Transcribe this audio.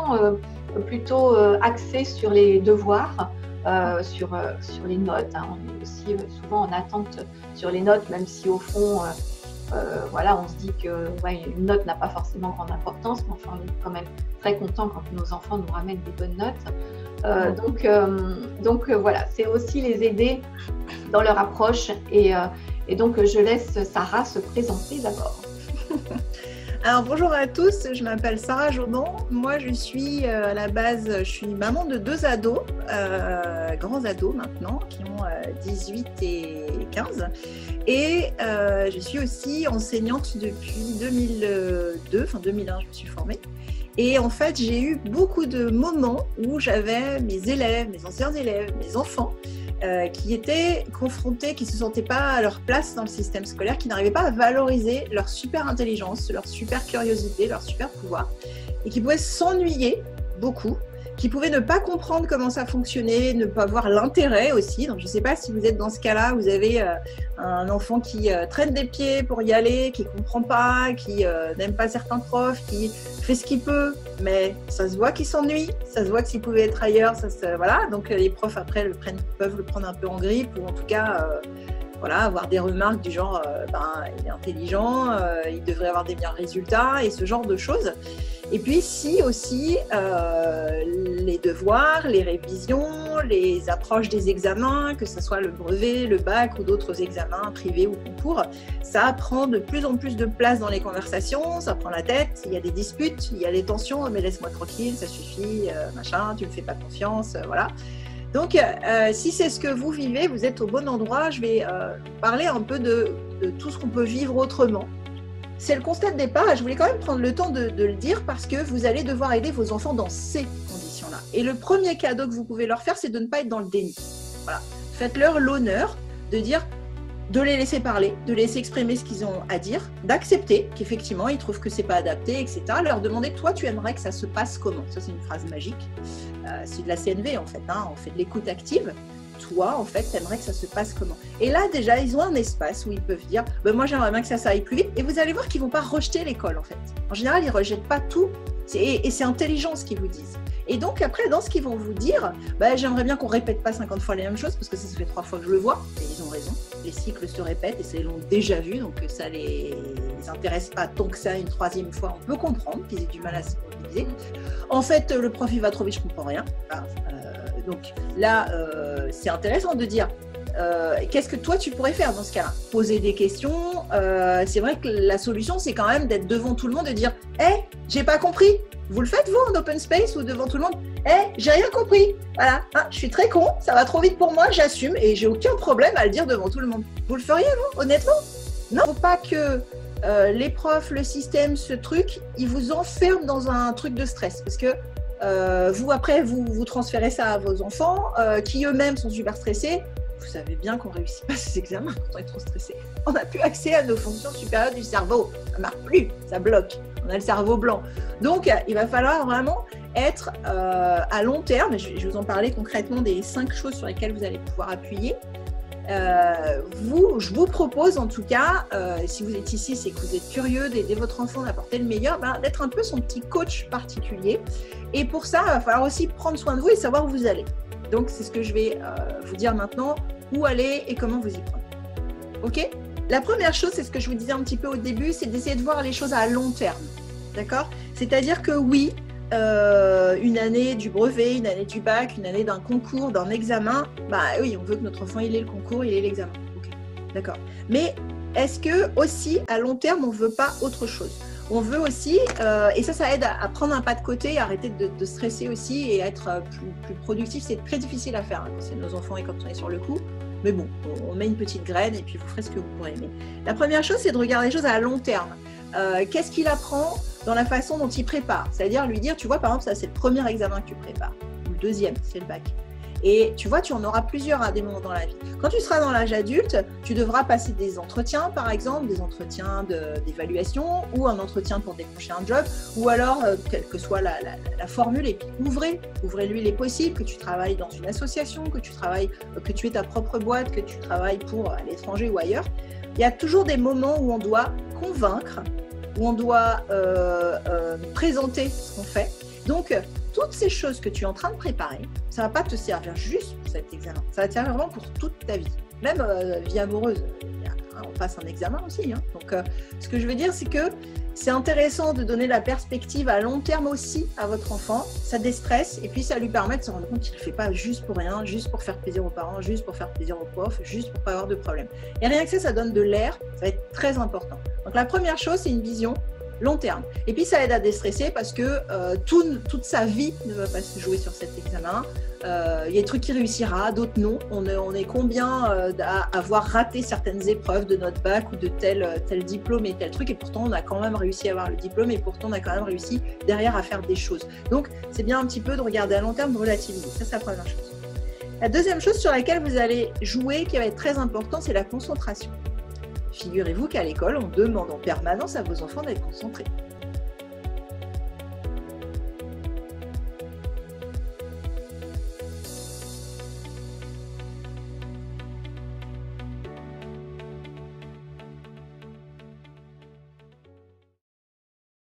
temps plutôt axé sur les devoirs, sur les notes. Hein. On est aussi souvent en attente sur les notes, même si au fond, voilà, on se dit que une note n'a pas forcément grande importance, mais enfin, on est quand même très content quand nos enfants nous ramènent des bonnes notes. Donc voilà, c'est aussi les aider dans leur approche. Et donc, je laisse Sarah se présenter d'abord. Alors bonjour à tous, je m'appelle Sarah Jauban. Moi je suis à la base, je suis maman de 2 ados, grands ados maintenant, qui ont 18 et 15. Et je suis aussi enseignante depuis 2002, enfin 2001 je me suis formée. Et en fait j'ai eu beaucoup de moments où j'avais mes élèves, mes anciens élèves, mes enfants, qui étaient confrontés, qui ne se sentaient pas à leur place dans le système scolaire, qui n'arrivaient pas à valoriser leur super intelligence, leur super curiosité, leur super pouvoir, et qui pouvaient s'ennuyer beaucoup, qui pouvaient ne pas comprendre comment ça fonctionnait, ne pas voir l'intérêt aussi. Donc je ne sais pas si vous êtes dans ce cas-là, vous avez un enfant qui traîne des pieds pour y aller, qui ne comprend pas, qui n'aime pas certains profs, qui fait ce qu'il peut, mais ça se voit qu'il s'ennuie, ça se voit que s'il pouvait être ailleurs, voilà. Donc les profs après peuvent le prendre un peu en grippe, ou en tout cas voilà, avoir des remarques du genre il est intelligent, il devrait avoir des meilleurs résultats et ce genre de choses. Et puis si aussi les devoirs, les révisions, les approches des examens, que ce soit le brevet, le bac ou d'autres examens privés ou concours, ça prend de plus en plus de place dans les conversations, ça prend la tête, il y a des disputes, il y a des tensions, mais laisse-moi tranquille, ça suffit, machin, tu me fais pas confiance, voilà. Donc, si c'est ce que vous vivez, vous êtes au bon endroit. Je vais parler un peu de tout ce qu'on peut vivre autrement. C'est le constat de départ et je voulais quand même prendre le temps de le dire parce que vous allez devoir aider vos enfants dans ces conditions-là. Et le premier cadeau que vous pouvez leur faire, c'est de ne pas être dans le déni. Voilà. Faites-leur l'honneur de dire, de les laisser parler, de les laisser exprimer ce qu'ils ont à dire, d'accepter qu'effectivement, ils trouvent que c'est pas adapté, etc. Leur demander, toi, tu aimerais que ça se passe comment? Ça, c'est une phrase magique. C'est de la CNV, en fait. Hein. On fait de l'écoute active. Toi, en fait, tu aimerais que ça se passe comment? Et là, déjà, ils ont un espace où ils peuvent dire, moi, j'aimerais bien que ça aille plus vite. Et vous allez voir qu'ils ne vont pas rejeter l'école, en fait. En général, ils ne rejettent pas tout. Et c'est intelligent ce qu'ils vous disent. Et donc, après, dans ce qu'ils vont vous dire, j'aimerais bien qu'on ne répète pas 50 fois les mêmes choses, parce que ça fait 3 fois que je le vois. Et ils ont raison. Les cycles se répètent et ils l'ont déjà vu. Donc, ça ne les intéresse pas tant que ça. Une 3e fois, on peut comprendre qu'ils aient du mal à se mobiliser. En fait, le prof, il va trop vite, je ne comprends rien. Donc là, c'est intéressant de dire qu'est-ce que toi tu pourrais faire dans ce cas-là? Poser des questions. C'est vrai que la solution, c'est quand même d'être devant tout le monde et de dire j'ai pas compris. Vous le faites, vous, en open space ou devant tout le monde? J'ai rien compris. Voilà, je suis très con, ça va trop vite pour moi, j'assume et j'ai aucun problème à le dire devant tout le monde. Vous le feriez, vous, honnêtement? Non, faut pas que les profs, le système, ce truc, ils vous enferment dans un truc de stress parce que vous, après, vous transférez ça à vos enfants qui eux-mêmes sont super stressés. Vous savez bien qu'on ne réussit pas ces examens quand on est trop stressé. On n'a plus accès à nos fonctions supérieures du cerveau. Ça ne marche plus, ça bloque. On a le cerveau blanc. Donc, il va falloir vraiment être à long terme. Je vais vous en parler concrètement des 5 choses sur lesquelles vous allez pouvoir appuyer. Je vous propose en tout cas, si vous êtes ici, c'est que vous êtes curieux d'aider votre enfant, d'apporter le meilleur, d'être un peu son petit coach particulier. Et pour ça, il va falloir aussi prendre soin de vous et savoir où vous allez. Donc, c'est ce que je vais vous dire maintenant, où aller et comment vous y prendre. Ok? La première chose, c'est ce que je vous disais un petit peu au début, c'est d'essayer de voir les choses à long terme. D'accord? C'est-à-dire que oui, une année du brevet, une année du bac, une année d'un concours, d'un examen, oui, on veut que notre enfant il ait le concours, il ait l'examen. Ok, d'accord. Mais est-ce que aussi à long terme, on ne veut pas autre chose? On veut aussi, et ça aide à prendre un pas de côté, arrêter de stresser aussi et être plus productif. C'est très difficile à faire quand c'est nos enfants et quand on est sur le coup. Mais bon, on met une petite graine et puis vous ferez ce que vous pourrez aimer. La première chose, c'est de regarder les choses à long terme. Qu'est-ce qu'il apprend dans la façon dont il prépare? C'est-à-dire lui dire, tu vois, par exemple, ça c'est le premier examen que tu prépares. Ou le deuxième, c'est le bac. Et tu vois, tu en auras plusieurs à des moments dans la vie. Quand tu seras dans l'âge adulte, tu devras passer des entretiens, par exemple, des entretiens d'évaluation ou un entretien pour décrocher un job, ou alors, quelle que soit la formule, et puis ouvrez-lui les possibles, que tu travailles dans une association, que tu aies ta propre boîte, que tu travailles pour à l'étranger ou ailleurs. Il y a toujours des moments où on doit convaincre, où on doit présenter ce qu'on fait. Donc, toutes ces choses que tu es en train de préparer, ça ne va pas te servir juste pour cet examen. Ça va te servir vraiment pour toute ta vie. Même vie amoureuse, on passe un examen aussi. Hein. Donc, ce que je veux dire, c'est que c'est intéressant de donner la perspective à long terme aussi à votre enfant. Ça déstresse et puis ça lui permet de se rendre compte qu'il ne le fait pas juste pour rien, juste pour faire plaisir aux parents, juste pour faire plaisir aux profs, juste pour ne pas avoir de problème. Et rien que ça donne de l'air. Ça va être très important. Donc, la première chose, c'est une vision long terme. Et puis, ça aide à déstresser parce que toute sa vie ne va pas se jouer sur cet examen. Il y a des trucs qu'il réussira, d'autres non. On est combien à avoir raté certaines épreuves de notre bac ou de tel diplôme et tel truc, et pourtant on a quand même réussi à avoir le diplôme et pourtant on a quand même réussi derrière à faire des choses. Donc c'est bien un petit peu de regarder à long terme, de relativiser. Ça, c'est la première chose. La deuxième chose sur laquelle vous allez jouer, qui va être très important, c'est la concentration. Figurez-vous qu'à l'école, on demande en permanence à vos enfants d'être concentrés.